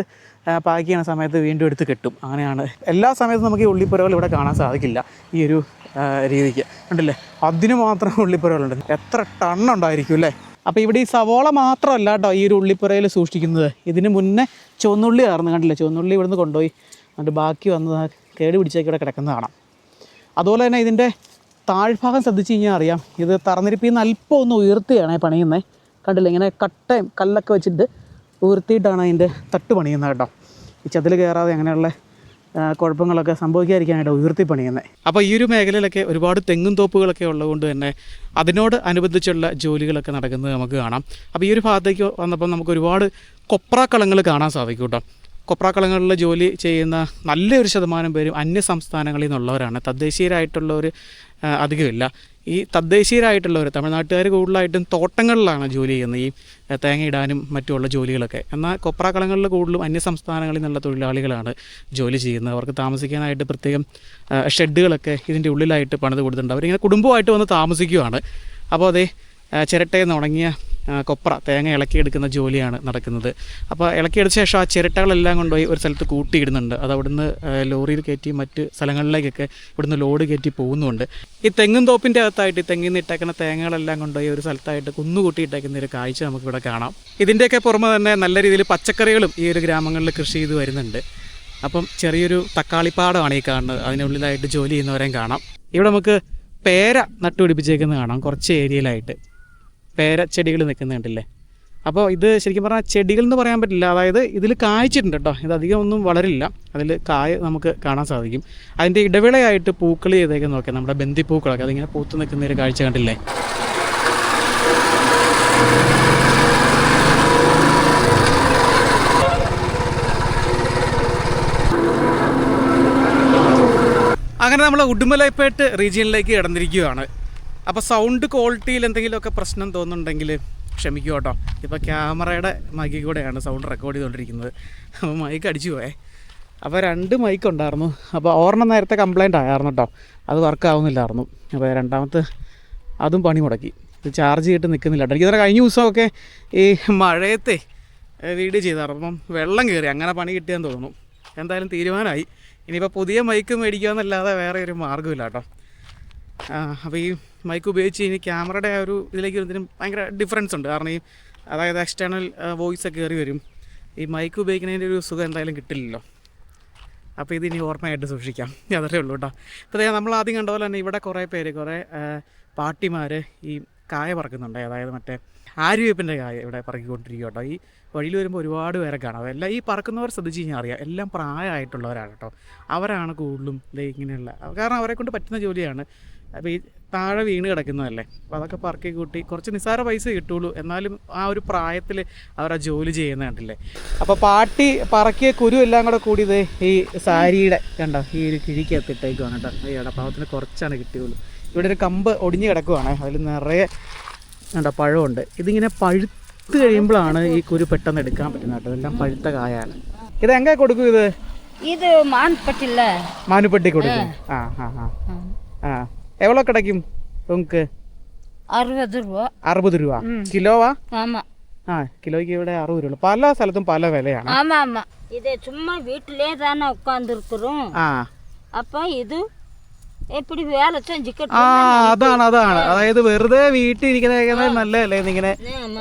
പാക്ക് ചെയ്യുന്ന സമയത്ത് വീണ്ടും എടുത്ത് കെട്ടും. അങ്ങനെയാണ്. എല്ലാ സമയത്തും നമുക്ക് ഈ ഉള്ളിപ്പുരകൾ ഇവിടെ കാണാൻ സാധിക്കില്ല ഈ ഒരു രീതിക്ക്. കണ്ടില്ലേ, അതിന് മാത്രം ഉള്ളിപ്പുരകളുണ്ട്. എത്ര ടണ്ണുണ്ടായിരിക്കും അല്ലേ. അപ്പോൾ ഇവിടെ ഈ സവോള മാത്രമല്ല കേട്ടോ ഈ ഒരു ഉള്ളിപ്പുരയിൽ സൂക്ഷിക്കുന്നത്. ഇതിന് മുന്നേ ചുവന്നുള്ളി ആയിരുന്നു. കണ്ടില്ലേ, ചുവന്നുള്ളി ഇവിടുന്ന് കൊണ്ടുപോയി എന്നിട്ട് ബാക്കി വന്നത് കേട് പിടിച്ചേക്ക് ഇവിടെ കിടക്കുന്നത് കാണാം. അതുപോലെ തന്നെ ഇതിൻ്റെ താഴ്ഭാഗം ശ്രദ്ധിച്ച് കഴിഞ്ഞാൽ അറിയാം, ഇത് തറനിരപ്പിൽ നിന്ന് അല്പം ഒന്ന് ഉയർത്തിയാണ് പണിയുന്നത്. കണ്ടില്ല, ഇങ്ങനെ കട്ടയും കല്ലൊക്കെ വെച്ചിട്ട് ഉയർത്തിയിട്ടാണ് അതിൻ്റെ തട്ട് പണിയുന്നത് കേട്ടോ. ഈ ചതിൽ കയറാതെ അങ്ങനെയുള്ള കുഴപ്പങ്ങളൊക്കെ സംഭവിക്കാതിരിക്കാനായിട്ട് ഉയർത്തി പണിയുന്നത്. അപ്പോൾ ഈ ഒരു മേഖലയിലൊക്കെ ഒരുപാട് തെങ്ങും തോപ്പുകളൊക്കെ ഉള്ളതുകൊണ്ട് തന്നെ അതിനോട് അനുബന്ധിച്ചുള്ള ജോലികളൊക്കെ നടക്കുന്നത് നമുക്ക് കാണാം. അപ്പോൾ ഈ ഒരു ഭാഗത്തേക്ക് വന്നപ്പോൾ നമുക്ക് ഒരുപാട് കൊപ്രാക്കളങ്ങൾ കാണാൻ സാധിക്കും കേട്ടോ. കൊപ്രാക്കളങ്ങളിൽ ജോലി ചെയ്യുന്ന നല്ലൊരു ശതമാനം പേരും അന്യ സംസ്ഥാനങ്ങളിൽ നിന്നുള്ളവരാണ്. തദ്ദേശീയരായിട്ടുള്ളവർ അധികമില്ല. ഈ തദ്ദേശീയരായിട്ടുള്ളവർ തമിഴ്നാട്ടുകാർ കൂടുതലായിട്ടും തോട്ടങ്ങളിലാണ് ജോലി ചെയ്യുന്നത്, ഈ തേങ്ങ ഇടാനും മറ്റുമുള്ള ജോലികളൊക്കെ. എന്നാൽ കൊപ്രാക്കളങ്ങളിൽ കൂടുതലും അന്യ സംസ്ഥാനങ്ങളിൽ നിന്നുള്ള തൊഴിലാളികളാണ് ജോലി ചെയ്യുന്നത്. അവർക്ക് താമസിക്കാനായിട്ട് പ്രത്യേകം ഷെഡുകളൊക്കെ ഇതിൻ്റെ ഉള്ളിലായിട്ട് പണിത് കൊടുത്തിട്ടുണ്ട്. അവരിങ്ങനെ കുടുംബമായിട്ട് വന്ന് താമസിക്കുകയാണ്. അപ്പോൾ അതേ ചിരട്ടയിൽ നിന്ന് ഉണങ്ങിയ കൊപ്ര തേങ്ങ ഇളക്കിയെടുക്കുന്ന ജോലിയാണ് നടക്കുന്നത്. അപ്പോൾ ഇളക്കിയെടുത്ത ശേഷം ആ ചിരട്ടകളെല്ലാം കൊണ്ടുപോയി ഒരു സ്ഥലത്ത് കൂട്ടിയിടുന്നുണ്ട്. അത് അവിടുന്ന് ലോറിയിൽ കയറ്റി മറ്റ് സ്ഥലങ്ങളിലേക്കൊക്കെ ഇവിടുന്ന് ലോഡ് കയറ്റി പോകുന്നുണ്ട്. ഈ തെങ്ങും തോപ്പിൻ്റെ അകത്തായിട്ട് തെങ്ങിൽ നിന്ന് ഇട്ടേക്കുന്ന തേങ്ങകളെല്ലാം കൊണ്ടുപോയി ഒരു സ്ഥലത്തായിട്ട് കുന്നുകൂട്ടിയിട്ടേക്കുന്ന ഒരു കാഴ്ച നമുക്കിവിടെ കാണാം. ഇതിൻ്റെയൊക്കെ പുറമെ തന്നെ നല്ല രീതിയിൽ പച്ചക്കറികളും ഈ ഒരു ഗ്രാമങ്ങളിൽ കൃഷി ചെയ്ത് വരുന്നുണ്ട്. അപ്പം ചെറിയൊരു തക്കാളിപ്പാടമാണ് ഈ കാണുന്നത്. അതിനുള്ളിലായിട്ട് ജോലി ചെയ്യുന്നവരെയും കാണാം. ഇവിടെ നമുക്ക് പേര നട്ടുപിടിപ്പിച്ചേക്കുന്നത് കാണാം. കുറച്ച് ഏരിയയിലായിട്ട് പേര ചെടികൾ നിൽക്കുന്നുണ്ടല്ലേ. അപ്പോൾ ഇത് ശരിക്കും പറഞ്ഞാൽ ചെടികൾ എന്ന് പറയാൻ പറ്റില്ല. അതായത് ഇതിൽ കായ്ച്ചിട്ടുണ്ട് കേട്ടോ. ഇത് അധികം ഒന്നും വളരില്ല. അതിൽ കായ നമുക്ക് കാണാൻ സാധിക്കും. അതിൻ്റെ ഇടവേളയായിട്ട് പൂക്കൾ ചെയ്തേക്ക് നോക്കിയാൽ നമ്മുടെ ബന്ദിപ്പൂക്കളൊക്കെ അതിങ്ങനെ പൂത്ത് നിൽക്കുന്ന ഒരു കാഴ്ച കണ്ടില്ലേ. അങ്ങനെ നമ്മൾ ഉടുമലൈപ്പേട്ട് റീജിയനിലേക്ക് കടന്നിരിക്കുകയാണ്. അപ്പോൾ സൗണ്ട് ക്വാളിറ്റിയിൽ എന്തെങ്കിലുമൊക്കെ പ്രശ്നം തോന്നുന്നുണ്ടെങ്കിൽ ക്ഷമിക്കുക കേട്ടോ. ഇപ്പോൾ ക്യാമറയുടെ മൈക്കിൽ കൂടെയാണ് സൗണ്ട് റെക്കോർഡ് ചെയ്തുകൊണ്ടിരിക്കുന്നത്. അപ്പോൾ മൈക്ക് അടിച്ചു പോയേ. അപ്പോൾ 2 മൈക്ക് ഉണ്ടായിരുന്നു. അപ്പോൾ ഒരെണ്ണം നേരത്തെ കംപ്ലൈൻറ്റ് ആയിരുന്നു കേട്ടോ, അത് വർക്ക് ആവുന്നില്ലായിരുന്നു. അപ്പോൾ രണ്ടാമത്തെ അതും പണി മുടക്കി. ഇത് ചാർജ് ചെയ്തിട്ട് നിൽക്കുന്നില്ല കേട്ടോ. എനിക്കിതുവരെ കഴിഞ്ഞ ദിവസമൊക്കെ ഈ മഴയത്തെ വീഡിയോ ചെയ്തായിരുന്നു. അപ്പം വെള്ളം കയറി, അങ്ങനെ പണി കിട്ടിയെന്ന് തോന്നുന്നു. എന്തായാലും തീരുമാനമായി. ഇനിയിപ്പോൾ പുതിയ മൈക്ക് മേടിക്കാമെന്നല്ലാതെ വേറെ ഒരു മാർഗ്ഗമില്ല കേട്ടോ. അപ്പോൾ ഈ മൈക്ക് ഉപയോഗിച്ച് ഇനി ക്യാമറയുടെ ആ ഒരു ഇതിലേക്ക് വരുന്നതിനും ഭയങ്കര ഡിഫറൻസ് ഉണ്ട്. കാരണം ഈ അതായത് എക്സ്റ്റേണൽ വോയിസൊക്കെ കയറി വരും. ഈ മൈക്ക് ഉപയോഗിക്കുന്നതിൻ്റെ ഒരു സുഖം എന്തായാലും കിട്ടില്ലല്ലോ. അപ്പോൾ ഇതിനി ഓർമ്മയായിട്ട് സൂക്ഷിക്കാം. അതേ ഉള്ളൂ കേട്ടോ. ഇപ്പോൾ നമ്മൾ ആദ്യം കണ്ട പോലെ തന്നെ ഇവിടെ കുറേ പാട്ടിമാർ ഈ കായ പറക്കുന്നുണ്ട്. അതായത് മറ്റേ ആര്യവേപ്പിൻ്റെ കായ ഇവിടെ പറക്കിക്കൊണ്ടിരിക്കുക കേട്ടോ. ഈ വഴിയിൽ വരുമ്പോൾ ഒരുപാട് പേരെ കാണാം. എല്ലാം ഈ പറക്കുന്നവർ ശ്രദ്ധിച്ച് കഴിഞ്ഞാൽ അറിയാം, എല്ലാം പ്രായമായിട്ടുള്ളവരാണ് കേട്ടോ. അവരാണ് കൂടുതലും ഇങ്ങനെയുള്ള, കാരണം അവരെ കൊണ്ട് പറ്റുന്ന ജോലിയാണ്. അപ്പോൾ ഈ താഴെ വീണ് കിടക്കുന്നതല്ലേ, അപ്പോൾ അതൊക്കെ പറക്കി കൂട്ടി കുറച്ച് നിസ്സാര പൈസ കിട്ടുള്ളൂ. എന്നാലും ആ ഒരു പ്രായത്തിൽ അവർ ആ ജോലി ചെയ്യുന്ന കണ്ടില്ലേ. അപ്പോൾ പാട്ടി പറക്കിയ കുരു എല്ലാം കൂടെ കൂടിയത് ഈ സാരിയുടെ കണ്ടോ ഈ ഒരു കിഴിക്കകത്തിട്ടേക്കുവാണ് കേട്ടോ. ഈ ഇടപ്പാവത്തിന് കുറച്ചാണ് കിട്ടിയുള്ളൂ. ഇവിടെ ഒരു കമ്പ് ഒടിഞ്ഞ് കിടക്കുവാണ്, അതിൽ നിറയെ കണ്ടോ പഴമുണ്ട്. ഇതിങ്ങനെ പഴുത്ത് കഴിയുമ്പോഴാണ് ഈ കുരു പെട്ടെന്ന് എടുക്കാൻ പറ്റുന്നത് കേട്ടോ. ഇതെല്ലാം പഴുത്ത കായാണ്. ഇത് എങ്ങനെ കൊടുക്കും? ഇത് മാനുപ്പെട്ടി കൊടുക്കും. എവ്വളോ കിടക്കും നമുക്ക്? 60 രൂപ കിലോവാ? കിലോയ്ക്ക് ഇവിടെ 60 രൂപ. പല സ്ഥലത്തും പല വിലയാണ്. ഇത് ചുമ്മാ വീട്ടിലേ തന്നെ ഉட்கார்ந்திருக்கிறோம். அப்ப இது எப்படி வேலை செஞ்சுக்கிட்டு അതാണ് അതായത് വെറുതെ വീട്ടിൽ ഇരിക്കുന്ന നല്ലതല്ലേ ഇങ്ങനെ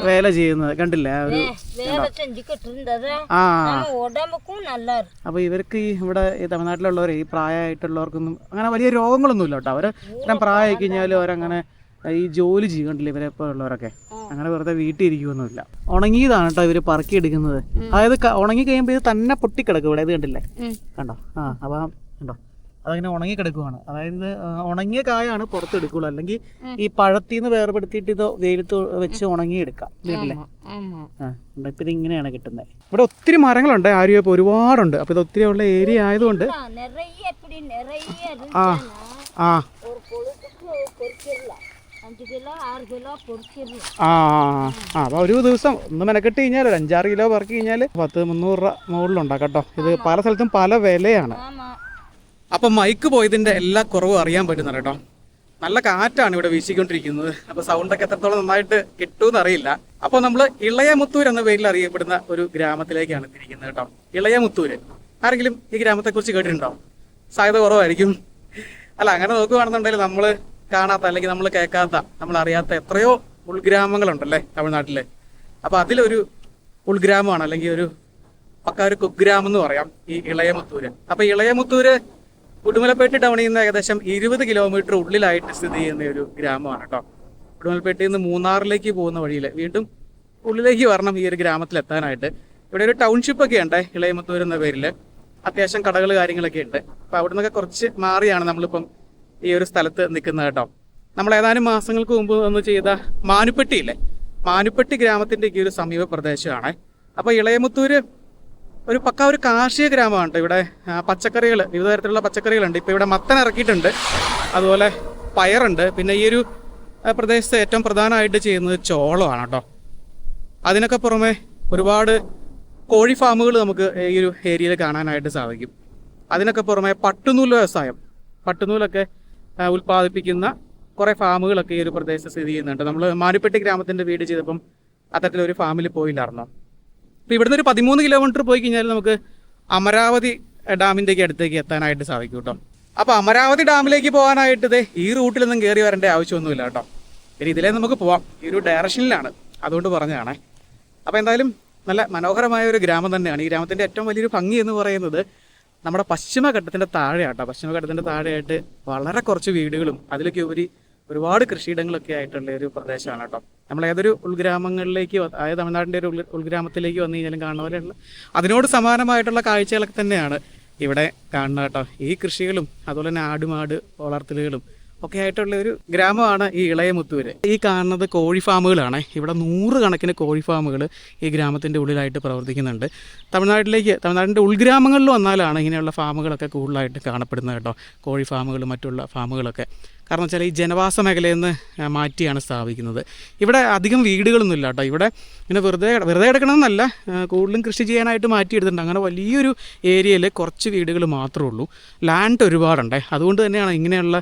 വേല ചെയ്യുന്നത് കണ്ടില്ലേ. வேலை செஞ்சுக்கிட்டு இருந்தது உடம்புக்கும் நல்லா இருக்கு. അപ്പൊ ഇവർക്ക് ഈ ഇവിടെ ഈ തമിഴ്നാട്ടിലുള്ളവർ ഈ പ്രായമായിട്ടുള്ളവർക്കൊന്നും അങ്ങനെ വലിയ രോഗങ്ങളൊന്നും ഇല്ല കേട്ടോ. അവര് ഇത്രയും പ്രായമായി കഴിഞ്ഞാലും അവരങ്ങനെ ഈ ജോലി ചെയ്യും കണ്ടില്ലേ. ഇവരെ ഇപ്പോൾ ഉള്ളവരൊക്കെ അങ്ങനെ വെറുതെ വീട്ടിൽ ഇരിക്കുമൊന്നുമില്ല. ഉണങ്ങിയതാണ് കേട്ടോ ഇവര് പറക്കി എടുക്കുന്നത്. അതായത് ഉണങ്ങി കഴിയുമ്പോൾ ഇത് തന്നെ പൊട്ടിക്കിടക്കും ഇവിടെ. ഇത് കണ്ടില്ലേ, കണ്ടോ? അപ്പൊ കണ്ടോ അതങ്ങനെ ഉണങ്ങി കിടക്കുവാണ്. അതായത് ഉണങ്ങിയ കായാണ് പുറത്തെടുക്കുള്ളൂ. അല്ലെങ്കിൽ ഈ പഴത്തിൽ നിന്ന് വേർപെടുത്തിയിട്ട് ഇത് വെയിലത്ത് വെച്ച് ഉണങ്ങി എടുക്കാം. വീട്ടിലെ ഇപ്പം ഇത് ഇങ്ങനെയാണ് കിട്ടുന്നത്. ഇവിടെ ഒത്തിരി മരങ്ങളുണ്ട്, ആര്യവേപ്പ് ഒരുപാടുണ്ട്. അപ്പോൾ ഇത് ഒത്തിരി ഉള്ള ഏരിയ ആയതുകൊണ്ട് ആ ஒரு பொழுதுக்கு பொறிச்சிடலாம் 5 கிலோ 6 கிலോ പൊറിച്ചിടலாம். ആ ആ അപ്പോൾ ഒരു ദിവസം ഒന്ന് മെനക്കെട്ട് കഴിഞ്ഞാൽ ഒരു 5-6 കിലോ പറക്കി കഴിഞ്ഞാൽ 100-300 രൂപ മുകളിലുണ്ടാക്കാം കേട്ടോ. ഇത് പല സ്ഥലത്തും പല വിലയാണ്. ஆமா അപ്പം മൈക്ക് പോയതിൻ്റെ എല്ലാ കുറവും അറിയാൻ പറ്റുന്നുണ്ട് കേട്ടോ. നല്ല കാറ്റാണ് ഇവിടെ വീശിക്കൊണ്ടിരിക്കുന്നത്. അപ്പോൾ സൗണ്ടൊക്കെ എത്രത്തോളം നന്നായിട്ട് കിട്ടുമെന്ന് അറിയില്ല. അപ്പോൾ നമ്മൾ ഇളയമുത്തൂർ എന്ന പേരിൽ അറിയപ്പെടുന്ന ഒരു ഗ്രാമത്തിലേക്കാണ് എത്തിയിരിക്കുന്നത് കേട്ടോ. ഇളയമുത്തൂര് ആരെങ്കിലും ഈ ഗ്രാമത്തെക്കുറിച്ച് കേട്ടിട്ടുണ്ടോ? സാധ്യത കുറവായിരിക്കും. അല്ല, അങ്ങനെ നോക്കുകയാണെന്നുണ്ടെങ്കിൽ നമ്മൾ കാണാത്ത അല്ലെങ്കിൽ നമ്മൾ കേൾക്കാത്ത നമ്മൾ അറിയാത്ത എത്രയോ ഉൾഗ്രാമങ്ങളുണ്ടല്ലേ തമിഴ്നാട്ടിലെ. അപ്പോൾ അതിലൊരു ഉൾഗ്രാമമാണ് അല്ലെങ്കിൽ ഒരു പക്ക ഒരു കുഗ്രാമം എന്ന് പറയാം ഈ ഇളയമുത്തൂര്. അപ്പോൾ ഇളയമുത്തൂര് ഉടുമലപ്പേട്ട് ടൗണിൽ നിന്ന് ഏകദേശം 20 കിലോമീറ്റർ ഉള്ളിലായിട്ട് സ്ഥിതി ചെയ്യുന്ന ഒരു ഗ്രാമമാണ് കേട്ടോ. ഉടുമലപ്പേട്ടയിൽ നിന്ന് മൂന്നാറിലേക്ക് പോകുന്ന വഴിയിൽ വീണ്ടും ഉള്ളിലേക്ക് വരണം ഈ ഒരു ഗ്രാമത്തിൽ എത്താനായിട്ട്. ഇവിടെ ഒരു ടൗൺഷിപ്പ് ഒക്കെ ഉണ്ട് ഇളയമുത്തൂർ എന്ന പേരിൽ. അത്യാവശ്യം കടകൾ കാര്യങ്ങളൊക്കെ ഉണ്ട്. അപ്പോൾ അവിടെ നിന്നൊക്കെ കുറച്ച് മാറിയാണ് നമ്മളിപ്പം ഈ ഒരു സ്ഥലത്ത് നിൽക്കുന്നത് കേട്ടോ. നമ്മൾ ഏതാനും മാസങ്ങൾക്ക് മുമ്പ് ഒന്ന് ചെയ്ത മാനുപ്പെട്ടിയില്ലേ, മാനുപ്പെട്ടി ഗ്രാമത്തിൻ്റെ ഈ ഒരു സമീപ പ്രദേശമാണ്. അപ്പോൾ ഇളയമുത്തൂര് ഒരു പക്ക ഒരു കാർഷിക ഗ്രാമമാണ് കേട്ടോ. ഇവിടെ പച്ചക്കറികൾ, വിവിധ തരത്തിലുള്ള പച്ചക്കറികളുണ്ട്. ഇപ്പോൾ ഇവിടെ മത്തൻ ഇറക്കിയിട്ടുണ്ട്, അതുപോലെ പയറുണ്ട്. പിന്നെ ഈ ഒരു പ്രദേശത്ത് ഏറ്റവും പ്രധാനമായിട്ട് ചെയ്യുന്നത് ചോളമാണ് കേട്ടോ. അതിനൊക്കെ പുറമെ ഒരുപാട് കോഴി ഫാമുകൾ നമുക്ക് ഈ ഒരു ഏരിയയിൽ കാണാനായിട്ട് സാധിക്കും. അതിനൊക്കെ പുറമെ പട്ടുനൂൽ വ്യവസായം, പട്ടുനൂലൊക്കെ ഉൽപ്പാദിപ്പിക്കുന്ന കുറേ ഫാമുകളൊക്കെ ഈ ഒരു പ്രദേശത്ത് സ്ഥിതി ചെയ്യുന്നുണ്ട്. നമ്മൾ മാനുപ്പെട്ടി ഗ്രാമത്തിൻ്റെ വീട് ചെയ്തപ്പം അത്തരത്തിലൊരു ഫാമിൽ പോയില്ലായിരുന്നോ. അപ്പോൾ ഇവിടുന്ന് ഒരു 13 കിലോമീറ്റർ പോയി കഴിഞ്ഞാൽ നമുക്ക് അമരാവതി ഡാമിൻ്റെയൊക്കെ അടുത്തേക്ക് എത്താനായിട്ട് സാധിക്കും കേട്ടോ. അപ്പോൾ അമരാവതി ഡാമിലേക്ക് പോകാനായിട്ട് ഇതേ ഈ റൂട്ടിലൊന്നും കയറി വരേണ്ട ആവശ്യമൊന്നുമില്ല കേട്ടോ. പിന്നെ ഇതിലേ നമുക്ക് പോവാം, ഈ ഒരു ഡയറക്ഷനിലാണ്, അതുകൊണ്ട് പറഞ്ഞതാണേ. അപ്പോൾ എന്തായാലും നല്ല മനോഹരമായ ഒരു ഗ്രാമം തന്നെയാണ്. ഈ ഗ്രാമത്തിൻ്റെ ഏറ്റവും വലിയൊരു ഭംഗി എന്ന് പറയുന്നത് നമ്മുടെ പശ്ചിമഘട്ടത്തിൻ്റെ താഴെയാട്ടോ. പശ്ചിമഘട്ടത്തിൻ്റെ താഴെയായിട്ട് വളരെ കുറച്ച് വീടുകളും അതിലൊക്കെ ഉപരി ഒരുപാട് കൃഷിയിടങ്ങളൊക്കെ ആയിട്ടുള്ള ഒരു പ്രദേശമാണ് കേട്ടോ. നമ്മൾ ഏതൊരു ഉൾഗ്രാമങ്ങളിലേക്ക്, അതായത് തമിഴ്നാടിൻ്റെ ഒരു ഉൾഗ്രാമത്തിലേക്ക് വന്നു കഴിഞ്ഞാലും കാണുന്ന പോലെയുള്ള അതിനോട് സമാനമായിട്ടുള്ള കാഴ്ചകളൊക്കെ തന്നെയാണ് ഇവിടെ കാണുന്നത് കേട്ടോ. ഈ കൃഷികളും അതുപോലെ തന്നെ ആടുമാട് വളർത്തലുകളും ഒക്കെ ആയിട്ടുള്ള ഒരു ഗ്രാമമാണ് ഈ ഇളയമുത്തൂര്. ഈ കാണുന്നത് കോഴി ഫാമുകളാണ്. ഇവിടെ 100 കണക്കിന് കോഴി ഫാമുകൾ ഈ ഗ്രാമത്തിൻ്റെ ഉള്ളിലായിട്ട് പ്രവർത്തിക്കുന്നുണ്ട്. തമിഴ്നാടിൻ്റെ ഉൾഗ്രാമങ്ങളിൽ വന്നാലാണ് ഇങ്ങനെയുള്ള ഫാമുകളൊക്കെ കൂടുതലായിട്ട് കാണപ്പെടുന്നത് കേട്ടോ. കോഴി ഫാമുകളും മറ്റുള്ള ഫാമുകളൊക്കെ. കാരണം വെച്ചാൽ ഈ ജനവാസ മേഖലയിൽ നിന്ന് മാറ്റിയാണ് സ്ഥാപിക്കുന്നത്. ഇവിടെ അധികം വീടുകളൊന്നും ഇല്ല കേട്ടോ. ഇവിടെ ഇങ്ങനെ വെറുതെ എടുക്കണമെന്നല്ല, കൂടുതലും കൃഷി ചെയ്യാനായിട്ട് മാറ്റിയെടുത്തിട്ടുണ്ട്. അങ്ങനെ വലിയൊരു ഏരിയയിൽ കുറച്ച് വീടുകൾ മാത്രമേ ഉള്ളൂ. ലാൻഡ് ഒരുപാടുണ്ട്. അതുകൊണ്ട് തന്നെയാണ് ഇങ്ങനെയുള്ള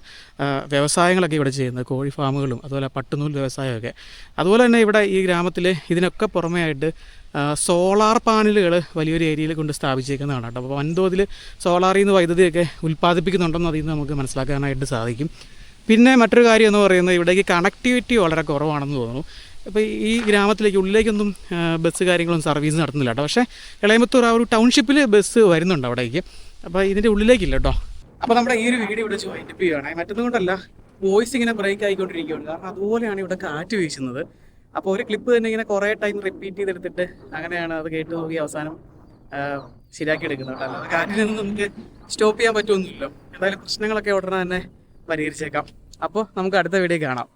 വ്യവസായങ്ങളൊക്കെ ഇവിടെ ചെയ്യുന്നത്, കോഴി ഫാമുകളും അതുപോലെ പട്ടുനൂൽ വ്യവസായമൊക്കെ. അതുപോലെ തന്നെ ഇവിടെ ഈ ഗ്രാമത്തിൽ ഇതിനൊക്കെ പുറമേ ആയിട്ട് സോളാർ പാനലുകൾ വലിയൊരു ഏരിയയിൽ കൊണ്ട് സ്ഥാപിച്ചേക്കുന്നതാണ് കേട്ടോ. അപ്പോൾ വൻതോതിൽ സോളാറിൽ നിന്ന് വൈദ്യുതിയൊക്കെ ഉൽപ്പാദിപ്പിക്കുന്നുണ്ടെന്ന് അതിൽ നിന്ന് നമുക്ക് മനസ്സിലാക്കാനായിട്ട് സാധിക്കും. പിന്നെ മറ്റൊരു കാര്യം എന്ന് പറയുന്നത് ഇവിടേക്ക് കണക്ടിവിറ്റി വളരെ കുറവാണെന്ന് തോന്നുന്നു. അപ്പോൾ ഈ ഗ്രാമത്തിലേക്ക് ഉള്ളിലേക്കൊന്നും ബസ് കാര്യങ്ങളൊന്നും സർവീസ് നടത്തുന്നില്ല കേട്ടോ. പക്ഷേ ഇളയമുത്തൂർ ആ ഒരു ടൗൺഷിപ്പിൽ ബസ് വരുന്നുണ്ട് അവിടേക്ക്. അപ്പോൾ ഇതിൻ്റെ ഉള്ളിലേക്കില്ല കേട്ടോ. അപ്പോൾ നമ്മുടെ ഈ ഒരു വീഡിയോ ഇവിടെ വൈൻഡപ്പ് ചെയ്യുകയാണ്. മറ്റൊന്നും കൊണ്ടല്ല, വോയിസ് ഇങ്ങനെ ബ്രേക്ക് ആയിക്കൊണ്ടിരിക്കുകയാണ്. കാരണം അതുപോലെയാണ് ഇവിടെ കാറ്റ് വീശുന്നത്. അപ്പോൾ ഒരു ക്ലിപ്പ് തന്നെ ഇങ്ങനെ കുറേ ടൈം റിപ്പീറ്റ് ചെയ്തെടുത്തിട്ട് അങ്ങനെയാണ് അത് കേട്ട് നോക്കി അവസാനം ശരിയാക്കി എടുക്കുന്നത് കേട്ടോ. അല്ലാതെ കാറ്റിൽ നിന്ന് നമുക്ക് സ്റ്റോപ്പ് ചെയ്യാൻ പറ്റുമൊന്നുമില്ല. എന്തായാലും പ്രശ്നങ്ങളൊക്കെ ഉടനെ തന്നെ പരിഹരിച്ചേക്കാം. അപ്പോൾ നമുക്ക് അടുത്ത വീഡിയോ കാണാം.